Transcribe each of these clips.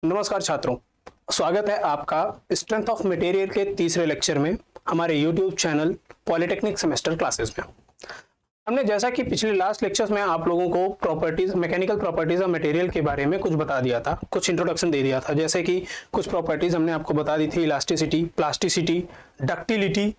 नमस्कार छात्रों, स्वागत है आपका स्ट्रेंथ ऑफ मटेरियल के तीसरे लेक्चर में हमारे YouTube channel polytechnic semester classes में। हमने जैसा कि पिछले लास्ट लेक्चर्स में आप लोगों को properties, mechanical properties of material के बारे में कुछ बता दिया था, कुछ इंट्रोडक्शन दे दिया था। जैसे कि कुछ प्रॉपर्टीज हमने आपको बता दी थी, इलास्टिसिटी, प्लास्टिसिटी, डक्टिलिटी,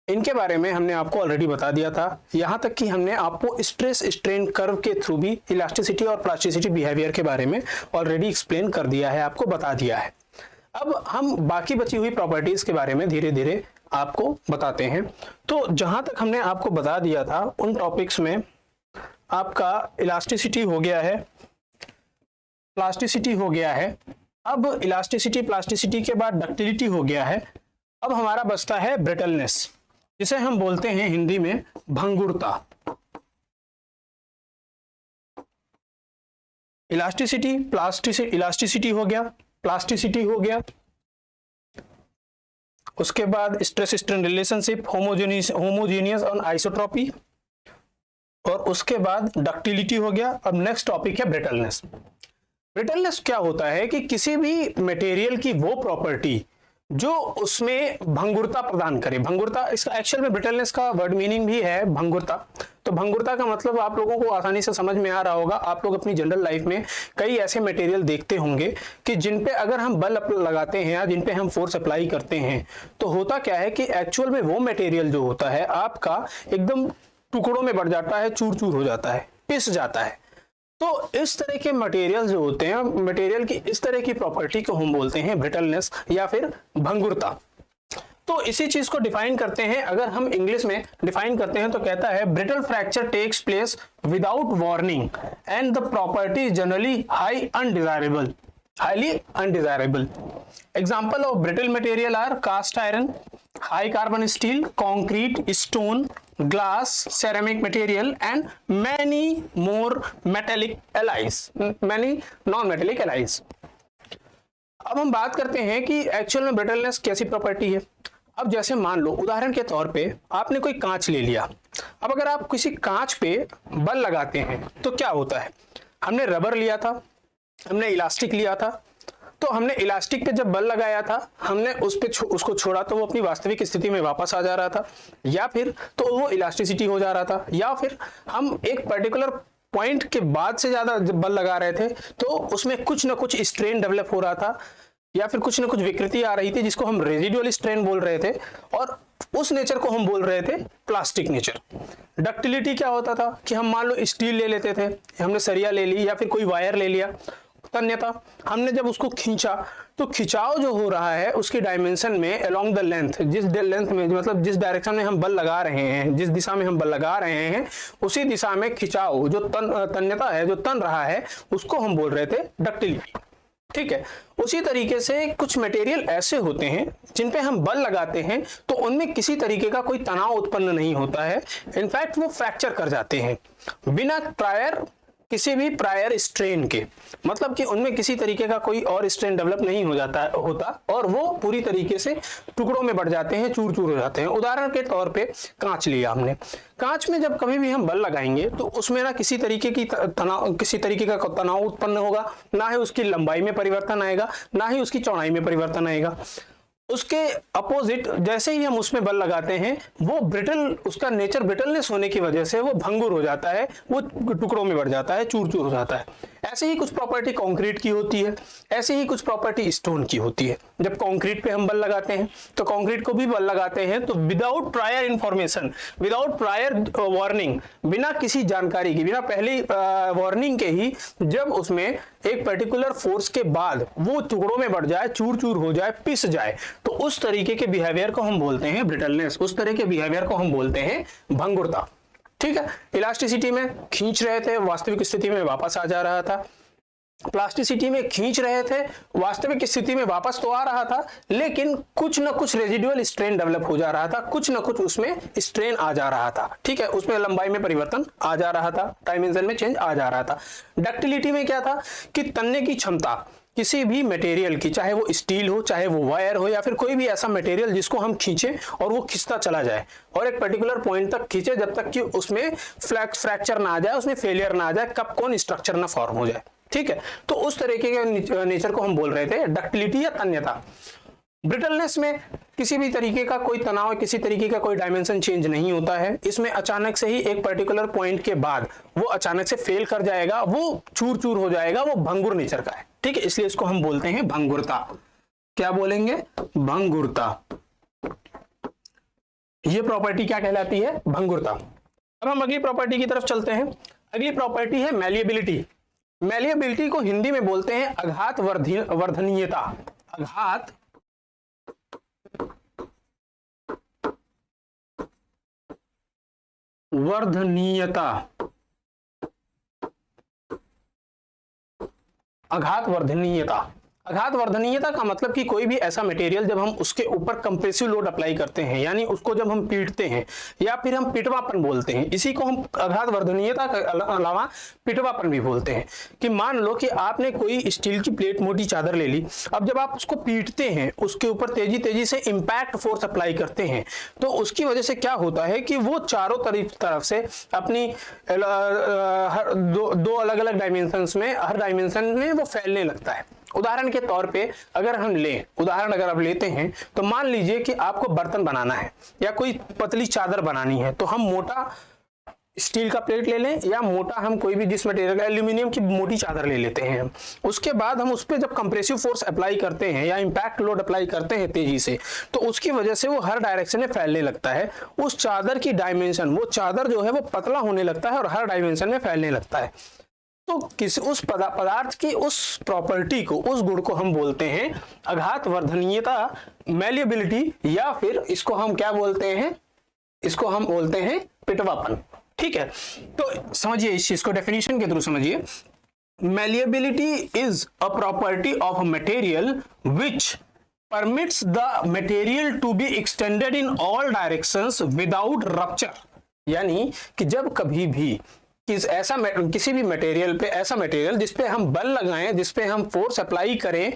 इनके बारे में हमने आपको ऑलरेडी बता दिया था। यहाँ तक कि हमने आपको स्ट्रेस स्ट्रेन कर्व के थ्रू भी इलास्टिसिटी और प्लास्टिसिटी बिहेवियर के बारे में ऑलरेडी एक्सप्लेन कर दिया है, आपको बता दिया है। अब हम बाकी बची हुई प्रॉपर्टीज के बारे में धीरे धीरे आपको बताते हैं। तो जहां तक हमने आपको बता दिया था उन टॉपिक्स में आपका इलास्टिसिटी हो गया है, प्लास्टिसिटी हो गया है। अब इलास्टिसिटी प्लास्टिसिटी के बाद डक्टिलिटी हो गया है। अब हमारा बचता है ब्रिटलनेस, जिसे हम बोलते हैं हिंदी में भंगुरता। इलास्टिसिटी हो गया, प्लास्टिसिटी हो गया, उसके बाद स्ट्रेस स्ट्रेन रिलेशनशिप, होमोजेनियस और आइसोट्रॉपी, और उसके बाद डक्टिलिटी हो गया। अब नेक्स्ट टॉपिक है ब्रिटलनेस। ब्रिटलनेस क्या होता है कि किसी भी मटेरियल की वो प्रॉपर्टी जो उसमें भंगुरता प्रदान करे। भंगुरता, इसका एक्चुअल में ब्रिटलनेस का वर्ड मीनिंग भी है भंगुरता। तो भंगुरता का मतलब आप लोगों को आसानी से समझ में आ रहा होगा। आप लोग अपनी जनरल लाइफ में कई ऐसे मटेरियल देखते होंगे कि जिन पे अगर हम बल लगाते हैं या जिन पे हम फोर्स अप्लाई करते हैं तो होता क्या है कि एक्चुअल में वो मटेरियल जो होता है आपका एकदम टुकड़ों में बढ़ जाता है, चूर चूर हो जाता है, पिस जाता है। तो इस तरह के मटेरियल जो होते हैं, मटेरियल की इस तरह की प्रॉपर्टी को हम बोलते हैं ब्रिटलनेस या फिर भंगुरता। तो इसी चीज को डिफाइन करते हैं, अगर हम इंग्लिश में डिफाइन करते हैं तो कहता है brittle fracture takes place without warning and the property is generally highly undesirable. Example of brittle material are cast iron, high carbon steel, concrete, stone, glass, ceramic material and many more metallic alloys, many non-metallic alloys. अब हम बात करते हैं कि actual में brittleness कैसी property है। अब जैसे मान लो उदाहरण के तौर पे आपने कोई कांच ले लिया। अब अगर आप किसी कांच पे बल लगाते हैं तो क्या होता है, हमने रबर लिया था, हमने इलास्टिक लिया था, तो हमने इलास्टिक पे जब बल लगाया था हमने उसको छोड़ा तो वो अपनी वास्तविक स्थिति में वापस आ जा रहा था, या फिर तो वो इलास्टिसिटी हो जा रहा था, या फिर हम एक पर्टिकुलर पॉइंट के बाद से ज्यादा जब बल लगा रहे थे तो उसमें कुछ ना कुछ स्ट्रेन डेवलप हो रहा था, या फिर कुछ ना कुछ विकृति आ रही थी जिसको हम रेजिडुअल स्ट्रेन बोल रहे थे, और उस नेचर को हम बोल रहे थे प्लास्टिक नेचर। डक्टिलिटी क्या होता था कि हम मान लो स्टील ले लेते थे, हमने सरिया ले ली या फिर कोई वायर ले लिया, तन्यता हमने जब उसको खींचा तो खिंचाव जो हो रहा है उसकी डायमेंशन में अलोंग द लेंथ, जिस लेंथ में मतलब जिस डायरेक्शन में हम बल लगा रहे हैं, जिस दिशा में हम बल लगा रहे हैं उसी दिशा में खिंचाव जो तन्यता है, जो तन रहा है, उसको हम बोल रहे थे डक्टिलिटी। ठीक है, उसी तरीके से कुछ मटेरियल ऐसे होते हैं जिन पे हम बल लगाते हैं तो उनमें किसी तरीके का कोई तनाव उत्पन्न नहीं होता है, इनफैक्ट वो फ्रैक्चर कर जाते हैं बिना किसी भी प्रायर स्ट्रेन के, मतलब कि उनमें किसी तरीके का कोई और स्ट्रेन डेवलप नहीं होता और वो पूरी तरीके से टुकड़ों में बढ़ जाते हैं, चूर चूर हो जाते हैं। उदाहरण के तौर पे कांच लिया हमने, कांच में जब कभी भी हम बल लगाएंगे तो उसमें ना किसी तरीके का तनाव उत्पन्न होगा, ना ही उसकी लंबाई में परिवर्तन आएगा, ना ही उसकी चौड़ाई में परिवर्तन आएगा। उसके अपोजिट जैसे ही हम उसमें बल लगाते हैं वो उसका नेचर ब्रिटलनेस होने की वजह से वो भंगुर हो जाता है, वो टुकड़ों में बढ़ जाता है, चूर चूर हो जाता है। ऐसे ही कुछ प्रॉपर्टी कंक्रीट की होती है, ऐसे ही कुछ प्रॉपर्टी स्टोन की होती है। जब कंक्रीट पे हम बल लगाते हैं तो कंक्रीट को भी बल लगाते हैं तो without prior information, without prior warning, बिना किसी जानकारी की, बिना पहली वार्निंग के ही जब उसमें एक पर्टिकुलर फोर्स के बाद वो टुकड़ों में बढ़ जाए, चूर चूर हो जाए, पिस जाए, तो उस तरीके के बिहेवियर को हम बोलते हैं ब्रिटलनेस, उस तरह के बिहेवियर को हम बोलते हैं भंगुरता। ठीक है, इलास्टिसिटी में खींच रहे थे, वास्तविक स्थिति में वापस आ जा रहा था। प्लास्टिसिटी में खींच रहे थे, वास्तविक स्थिति में वापस तो आ रहा था, लेकिन कुछ ना कुछ रेजिडुअल स्ट्रेन डेवलप हो जा रहा था, कुछ ना कुछ उसमें स्ट्रेन आ जा रहा था। ठीक है, उसमें लंबाई में परिवर्तन आ जा रहा था, डायमेंशन में चेंज आ जा रहा था। डक्टिलिटी में क्या था कि तनने की क्षमता किसी भी मटेरियल की, चाहे वो स्टील हो, चाहे वो वायर हो, या फिर कोई भी ऐसा मटेरियल जिसको हम खींचे और वो खिंचता चला जाए और एक पर्टिकुलर पॉइंट तक खींचे जब तक कि उसमें फ्रैक्चर ना आ जाए, उसमें फेलियर ना आ जाए, कब कौन स्ट्रक्चर ना फॉर्म हो जाए। ठीक है, तो उस तरीके के नेचर को हम बोल रहे थे डक्टिलिटी या तन्यता। ब्रिटलनेस में किसी भी तरीके का कोई तनाव, किसी तरीके का कोई डायमेंशन चेंज नहीं होता है। इसमें अचानक से ही एक पर्टिकुलर पॉइंट के बाद वो अचानक से फेल कर जाएगा, वो चूर चूर हो जाएगा, वो भंगुर नेचर का है। ठीक है, इसलिए इसको हम बोलते हैं भंगुरता। क्या बोलेंगे? भंगुरता। ये प्रॉपर्टी क्या कहलाती है? भंगुरता। अब हम अगली प्रॉपर्टी की तरफ चलते हैं। अगली प्रॉपर्टी है मैलिएबिलिटी। मैलिएबिलिटी को हिंदी में बोलते हैं आघात वर्धनीयता। आघात वर्धनीयता। आघात वर्धनीयता। आघात वर्धनीयता का मतलब कि कोई भी ऐसा मटेरियल जब हम उसके ऊपर कंप्रेसिव लोड अप्लाई करते हैं, यानी उसको जब हम पीटते हैं, या फिर हम पिटवापन बोलते हैं, इसी को हम आघात वर्धनीयता के अलावा पिटवापन भी बोलते हैं। कि मान लो कि आपने कोई स्टील की प्लेट, मोटी चादर ले ली, अब जब आप उसको पीटते हैं, उसके ऊपर तेजी तेजी से इंपैक्ट फोर्स अप्लाई करते हैं, तो उसकी वजह से क्या होता है कि वो चारों तरफ से अपनी दो अलग अलग डायमेंशंस में, हर डायमेंशन में वो फैलने लगता है। उदाहरण के तौर पे अगर हम लें, उदाहरण अगर आप लेते हैं, तो मान लीजिए कि आपको बर्तन बनाना है या कोई पतली चादर बनानी है, तो हम मोटा स्टील का प्लेट ले लें या मोटा हम कोई भी जिस मटेरियल का, एल्यूमिनियम की मोटी चादर ले लेते हैं। उसके बाद हम उस पर जब कंप्रेसिव फोर्स अप्लाई करते हैं या इंपैक्ट लोड अप्लाई करते हैं तेजी से, तो उसकी वजह से वो हर डायरेक्शन में फैलने लगता है। उस चादर की डायमेंशन, वो चादर जो है वो पतला होने लगता है और हर डायमेंशन में फैलने लगता है। तो किसी उस पदार्थ की उस प्रॉपर्टी को, उस गुण को हम बोलते हैं आघात वर्धनीयता, मैलिएबिलिटी, या फिर इसको हम क्या बोलते हैं? इसको हम बोलते हैं पिटवापन। ठीक है, तो समझिए इस चीज को, डेफिनेशन के थ्रू समझिए। Malleability is a property of a material which permits the material to be extended in all directions without rupture. यानी कि जब कभी भी किसी भी मटेरियल पे, ऐसा मटेरियल जिसपे हम बल लगाएं, जिसपे हम फोर्स अप्लाई करें,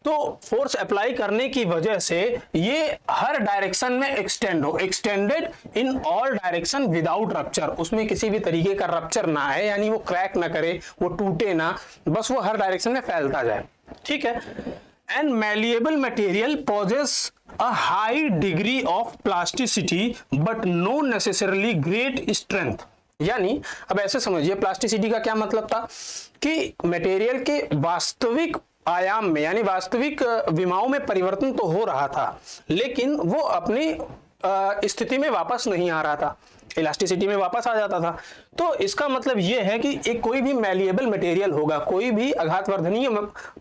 तो फोर्स अप्लाई करने की वजह से ये हर डायरेक्शन में एक्सटेंड हो, extended in all direction without rupture, उसमें किसी भी तरीके का रप्चर ना आए, यानी वो क्रैक ना करे, वो टूटे ना, बस वो हर डायरेक्शन में फैलता जाए। ठीक है, and malleable material possess a high degree of plasticity but no necessarily great strength. यानी अब ऐसे समझिए, प्लास्टिसिटी का क्या मतलब था कि मटेरियल के वास्तविक आयाम में, यानी वास्तविक विमाओं में परिवर्तन तो हो रहा था, लेकिन वो अपनी स्थिति में वापस नहीं आ रहा था, इलास्टिसिटी में वापस आ जाता था। तो इसका मतलब ये है कि एक कोई भी मैलिएबल मटेरियल होगा, कोई भी आघातवर्धनीय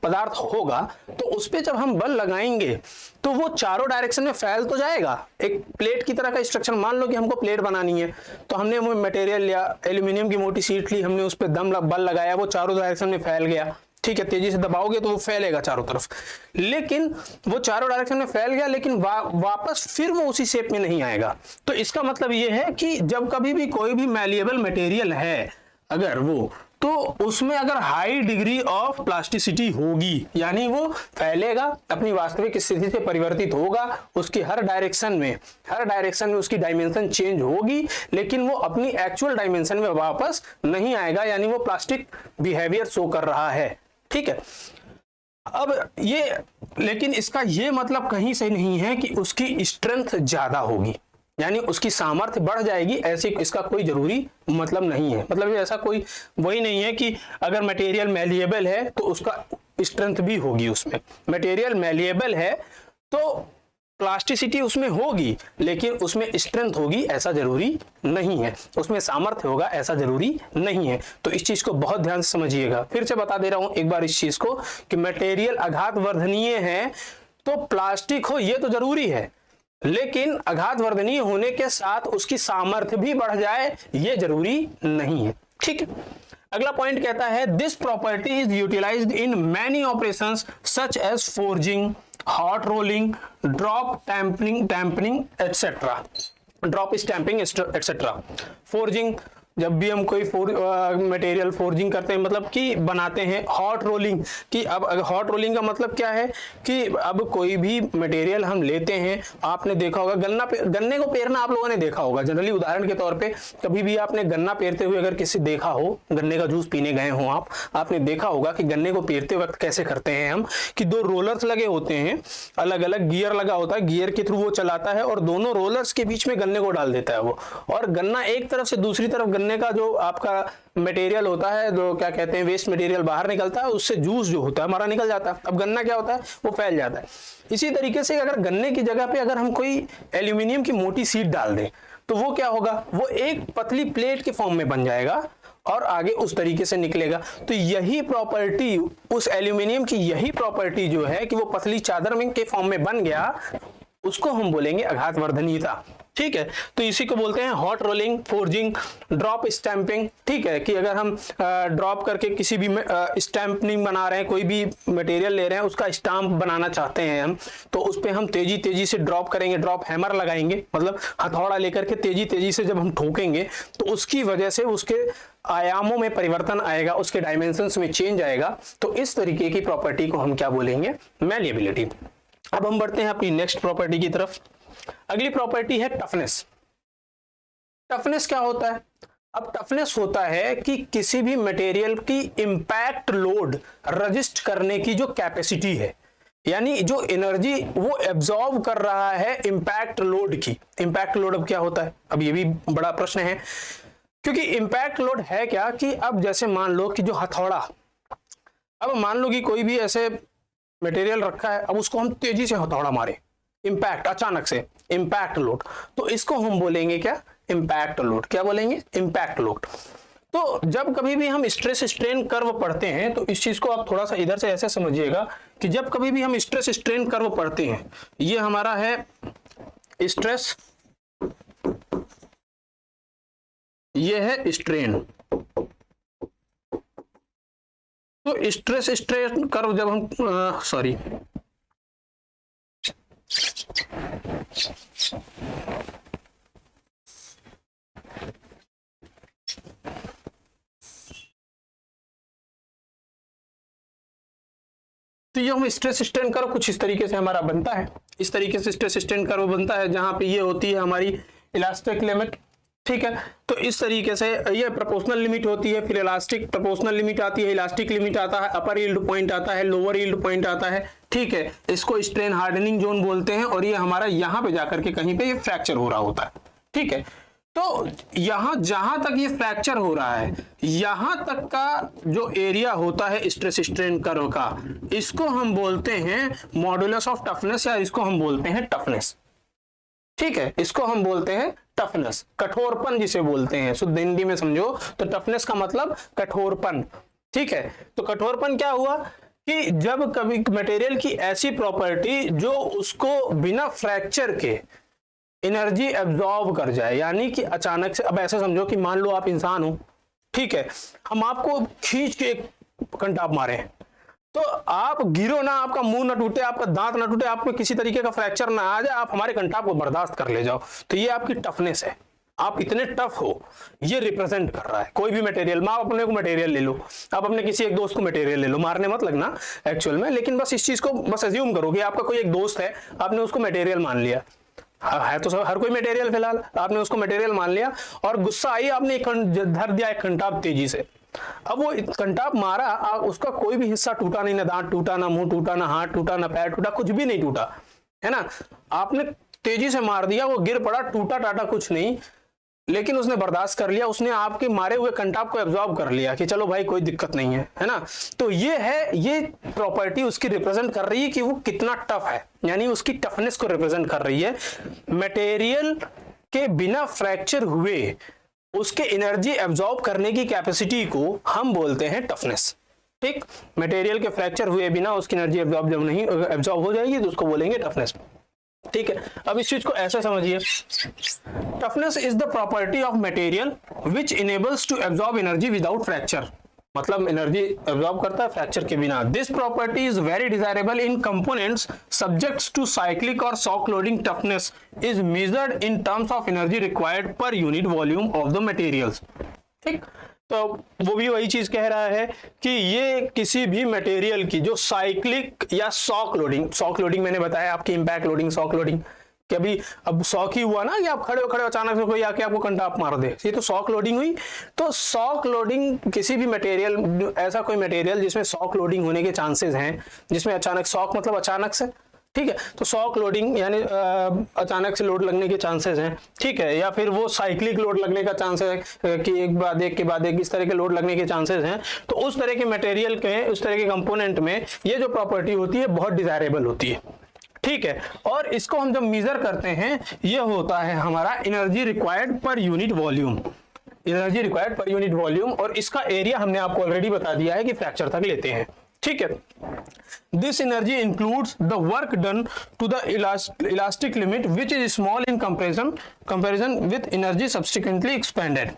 पदार्थ होगा, तो उस पर जब हम बल लगाएंगे तो वो चारों डायरेक्शन में फैल तो जाएगा। एक प्लेट की तरह का स्ट्रक्चर, मान लो कि हमको प्लेट बनानी है, तो हमने वो मटेरियल लिया, एल्यूमिनियम की मोटी शीट ली, हमने उस पर बल लगाया, वो चारों डायरेक्शन में फैल गया। ठीक है, तेजी से दबाओगे तो वो फैलेगा चारों तरफ, लेकिन वो चारों डायरेक्शन में फैल गया, लेकिन वापस फिर वो उसी शेप में नहीं आएगा। तो इसका मतलब ये है कि जब कभी भी कोई भी मैलिएबल मटेरियल है अगर वो, तो उसमें अगर हाई डिग्री ऑफ प्लास्टिसिटी होगी, यानी वो फैलेगा, अपनी वास्तविक स्थिति से परिवर्तित होगा, उसकी हर डायरेक्शन में उसकी डायमेंशन चेंज होगी, लेकिन वो अपनी एक्चुअल डायमेंशन में वापस नहीं आएगा, यानी वो प्लास्टिक बिहेवियर शो कर रहा है। ठीक है, अब ये, लेकिन इसका ये मतलब कहीं से नहीं है कि उसकी स्ट्रेंथ ज्यादा होगी, यानी उसकी सामर्थ्य बढ़ जाएगी, ऐसे इसका कोई जरूरी मतलब नहीं है। मतलब ऐसा कोई वही नहीं है कि अगर मटेरियल मैलिएबल है तो उसका स्ट्रेंथ भी होगी। उसमें मटेरियल मैलिएबल है तो प्लास्टिसिटी उसमें होगी, लेकिन उसमें स्ट्रेंथ होगी ऐसा जरूरी नहीं है, उसमें सामर्थ्य होगा ऐसा जरूरी नहीं है। तो इस चीज को बहुत ध्यान से समझिएगा। फिर से बता दे रहा हूं एक बार इस चीज को कि मटेरियल आघातवर्धनीय है तो प्लास्टिक हो ये तो जरूरी है, लेकिन आघातवर्धनीय होने के साथ उसकी सामर्थ्य भी बढ़ जाए ये जरूरी नहीं है। ठीक है, अगला पॉइंट कहता है this property is utilised in many operations such as forging, hot rolling, drop tampering et cetera, drop stamping et cetera. Forging जब भी हम कोई मटेरियल फोर्जिंग करते हैं, मतलब कि बनाते हैं, हॉट रोलिंग की, अब हॉट रोलिंग का मतलब क्या है कि अब कोई भी मटेरियल हम लेते हैं, आपने देखा होगा गन्ने को पेरना आप लोगों ने देखा होगा जनरली। उदाहरण के तौर पे कभी भी आपने गन्ना पेरते हुए अगर किसी देखा हो, गन्ने का जूस पीने गए हो आपने देखा होगा कि गन्ने को पेरते वक्त कैसे करते हैं हम, कि दो रोलर्स लगे होते हैं, अलग अलग गियर लगा होता है, गियर के थ्रू वो चलाता है और दोनों रोलर्स के बीच में गन्ने को डाल देता है वो, और गन्ना एक तरफ से दूसरी तरफ गन्ने का जो आपका मटेरियल होता है, जो क्या कहते हैं वेस्ट मटेरियल बाहर निकलता है, उससे जूस जो होता है हमारा निकल जाता है। अब गन्ना क्या होता है, वो फैल जाता है। इसी तरीके से अगर गन्ने की जगह पे अगर हम कोई एल्यूमिनियम की मोटी शीट डाल दें तो वो क्या होगा, वो एक पतली प्लेट के फॉर्म में बन जाएगा और आगे उस तरीके से निकलेगा। तो यही प्रॉपर्टी उस एल्यूमिनियम की, यही प्रॉपर्टी जो है कि वो पतली चादर में के फॉर्म में बन गया, उसको हम बोलेंगे आघातवर्धनीयता। ठीक है, तो इसी को बोलते हैं hot rolling, forging, drop stamping. ठीक है, कि अगर हम ड्रॉप करके किसी भी स्टैंपिंग बना रहे हैं, कोई भी मटेरियल ले रहे हैं, उसका स्टाम्प बनाना चाहते हैं हम, तो उस पर हम तेजी से ड्रॉप करेंगे, ड्रॉप हैमर लगाएंगे, मतलब हथौड़ा लेकर के तेजी से जब हम ठोकेंगे तो उसकी वजह से उसके आयामों में परिवर्तन आएगा, उसके डायमेंशंस में चेंज आएगा। तो इस तरीके की प्रॉपर्टी को हम क्या बोलेंगे, मैलिएबिलिटी। अब हम बढ़ते हैं अपनी नेक्स्ट प्रॉपर्टी की तरफ। अगली प्रॉपर्टी है टफनेस। टफनेस क्या होता है? अब टफनेस होता है कि किसी भी मटेरियल की इंपैक्ट लोड रजिस्ट करने की जो कैपेसिटी है, यानी जो एनर्जी वो एब्जॉर्ब कर रहा है इंपैक्ट लोड की। इंपैक्ट लोड अब क्या होता है, अब ये भी बड़ा प्रश्न है, क्योंकि इंपैक्ट लोड है क्या कि अब जैसे मान लो कि जो हथौड़ा, अब मान लो कि कोई भी ऐसे मटेरियल रखा है, अब उसको हम तेजी से हथौड़ा मारे, इंपैक्ट, अचानक से इंपैक्ट लोड, तो इसको हम बोलेंगे क्या, इंपैक्ट लोड। क्या बोलेंगे, इंपैक्ट लोड। तो जब कभी भी हम स्ट्रेस स्ट्रेन कर्व पढ़ते हैं, तो इस चीज को आप थोड़ा सा इधर से ऐसे समझिएगा कि जब कभी भी हम स्ट्रेस स्ट्रेन कर्व पढ़ते हैं, ये हमारा है स्ट्रेस, ये है स्ट्रेन। तो स्ट्रेस स्ट्रेन कर्व जब हम तो ये हम स्ट्रेस स्ट्रेन कर्व कुछ इस तरीके से हमारा बनता है, इस तरीके से स्ट्रेस स्ट्रेन कर्व बनता है, जहां पे ये होती है हमारी इलास्टिक लिमिट। ठीक है, तो इस तरीके से ये प्रोपोर्शनल लिमिट होती है, फिर इलास्टिक प्रोपोर्शनल लिमिट आती है, इलास्टिक लिमिट आता है, अपर यील्ड पॉइंट आता है, लोअर यील्ड पॉइंट आता है। ठीक है, इसको स्ट्रेन हार्डनिंग जोन बोलते हैं, और ये हमारा यहाँ पे जाकर के कहीं पे ये फ्रैक्चर हो रहा होता है। ठीक है, तो यहां जहां तक ये फ्रैक्चर हो रहा है, यहां तक का जो एरिया होता है स्ट्रेस स्ट्रेन कर्व का, इसको हम बोलते हैं मॉडुलस ऑफ टफनेस, या इसको हम बोलते हैं टफनेस। ठीक है, इसको हम बोलते हैं टफनेस, कठोरपन जिसे बोलते हैं, शुद्ध हिंदी में समझो तो टफनेस का मतलब कठोरपन। ठीक है, तो कठोरपन क्या हुआ कि जब कभी मटेरियल की ऐसी प्रॉपर्टी जो उसको बिना फ्रैक्चर के एनर्जी एब्जॉर्ब कर जाए, यानी कि अचानक से, अब ऐसे समझो कि मान लो आप इंसान हो, ठीक है, हम आपको खींच के एक कंटाप मारे, तो आप गिरो ना, आपका मुंह ना टूटे, आपका दांत ना टूटे, आप में किसी तरीके का फ्रैक्चर ना आ जाए, आप हमारे कंटाप को बर्दाश्त कर ले जाओ, तो ये आपकी टफनेस है, आप इतने टफ हो, ये रिप्रेजेंट कर रहा है। कोई भी मटेरियल, आप अपने को मटेरियल ले लो, आप अपने किसी एक दोस्त को मटेरियल ले लो, मारने मत लगना एक्चुअल में, लेकिन बस इस चीज को बस अज्यूम करो कि आपका कोई एक दोस्त है, आपने उसको मटेरियल मान लिया, है तो सब हर कोई मटेरियल, फिलहाल आपने उसको मटेरियल मान लिया, और गुस्सा आई, आपने धर दिया एक कंटाप तेजी से। अब वो कंटाप मारा, उसका कोई भी हिस्सा टूटा नहीं, ना दांत टूटा, ना मुंह टूटा, ना हाथ टूटा, ना पैर टूटा, कुछ भी नहीं टूटा, है ना। आपने तेजी से मार दिया, वो गिर पड़ा, टूटा टाटा कुछ नहीं, लेकिन उसने बर्दाश्त कर लिया, उसने आपके मारे हुए कंटाप को एब्जॉर्ब कर लिया कि चलो भाई कोई दिक्कत नहीं है ना। तो ये है, ये प्रॉपर्टी उसकी रिप्रेजेंट कर रही है कि वो कितना टफ है, यानी उसकी टफनेस को रिप्रेजेंट कर रही है। मटेरियल के बिना फ्रैक्चर हुए उसके एनर्जी एब्जॉर्ब करने की कैपेसिटी को हम बोलते हैं टफनेस। ठीक, मटेरियल के फ्रैक्चर हुए बिना उसकी एनर्जी एब्जॉर्ब जब नहीं एब्जॉर्ब हो जाएगी तो उसको बोलेंगे टफनेस। ठीक है, अब इस चीज को ऐसा समझिए, toughness is the property of material which enables to absorb energy without fracture, मतलब एनर्जी एब्जॉर्ब करता है फ्रैक्चर के बिना। This property is very desirable in components subjects to cyclic और shock loading. Toughness is measured in terms of energy required per unit volume of the materials. ठीक, तो वो भी वही चीज कह रहा है कि ये किसी भी मटेरियल की जो साइक्लिक या शॉक लोडिंग मैंने बताया आपकी इम्पैक्ट लोडिंग, शॉक लोडिंग, कि अभी अब शॉक ही हुआ ना कि आप खड़े खड़े अचानक से कोई आके आपको कंटाप मार दे, ये तो शॉक लोडिंग हुई। तो शॉक लोडिंग किसी भी मटेरियल, ऐसा कोई मटेरियल जिसमें शॉक लोडिंग होने के चांसेस हैं, जिसमें अचानक, शॉक मतलब अचानक से, ठीक है, तो शॉक लोडिंग यानी अचानक से लोड लगने के चांसेस हैं, ठीक है, या फिर वो साइक्लिक लोड लगने का चांसेस है कि एक बाद एक के बाद एक इस तरह के लोड लगने के चांसेस हैं। तो उस तरह के मटेरियल के, उस तरह के कंपोनेंट में ये जो प्रॉपर्टी होती है बहुत डिजायरेबल होती है, ठीक है। और इसको हम जब मेजर करते हैं ये होता है हमारा energy required per unit volume, energy required per unit volume, और इसका एरिया हमने आपको ऑलरेडी बता दिया है कि फ्रैक्चर तक लेते हैं, ठीक है। This energy includes the work done to the elastic limit which is small in comparison with energy subsequently expended,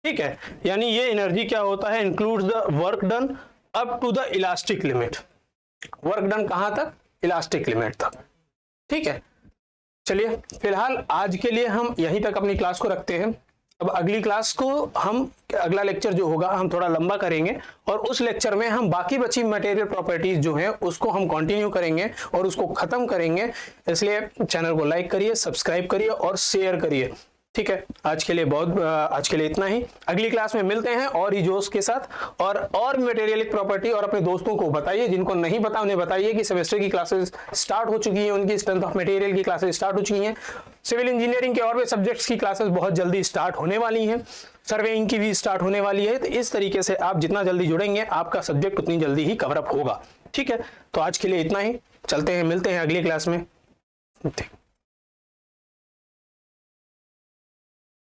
ठीक है। यानी ये एनर्जी क्या होता है, includes the work done up to the elastic limit, work done कहां तक, elastic limit तक, ठीक है। चलिए फिलहाल आज के लिए हम यहीं तक अपनी क्लास को रखते हैं। अब अगली क्लास को हम, अगला लेक्चर जो होगा हम थोड़ा लंबा करेंगे और उस लेक्चर में हम बाकी बची मटेरियल प्रॉपर्टीज जो हैं उसको हम कंटिन्यू करेंगे और उसको खत्म करेंगे। इसलिए चैनल को लाइक करिए, सब्सक्राइब करिए और शेयर करिए, ठीक है। आज के लिए इतना ही। अगली क्लास में मिलते हैं और ही जोश के साथ, और मटेरियलिक प्रॉपर्टी, और अपने दोस्तों को बताइए, जिनको नहीं पता उन्हें बताइए कि सेमेस्टर की क्लासेस स्टार्ट हो चुकी हैं, उनकी स्ट्रेंथ ऑफ मटेरियल की क्लासेस स्टार्ट हो चुकी हैं। सिविल इंजीनियरिंग के और भी सब्जेक्ट्स की क्लासेस बहुत जल्दी स्टार्ट होने वाली हैं, सर्वेइंग की भी स्टार्ट होने वाली है। तो इस तरीके से आप जितना जल्दी जुड़ेंगे आपका सब्जेक्ट उतनी जल्दी ही कवर अप होगा, ठीक है। तो आज के लिए इतना ही, चलते हैं, मिलते हैं अगली क्लास में।